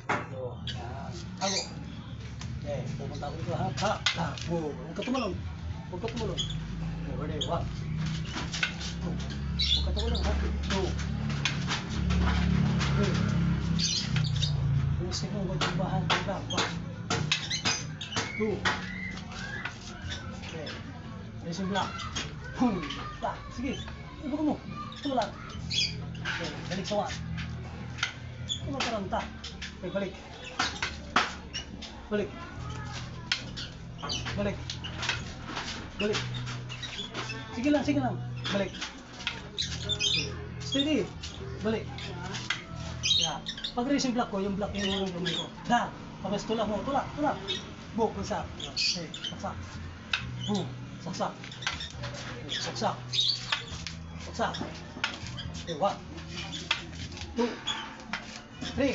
Ito, yan. Ako. Okay, pupunta ako dito. Ha. Boom. Huwag ka tumalon. Huwag ka tumalon. Okay, ready. 1, 2. Huwag ka tumalon. Ha. 2. 3. Yung segundo, bahan. 1, 2. Okay. Racing block. Boom. Ta. Sige. Ibuka mo. Tumalak. Okay, balik sa 1. Tumataranta. Okay, balik. Balik. Balik. Balik. Sige lang. Balik. Steady. Balik. Yan. Pag racing block ko, yung block yung gamay ko. Da. Tapos tulak mo. Tulak. Boom. Saksak. Okay. Saksak. Boom. Saksak. Okay. Saksak. Okay, 1, 2, 3.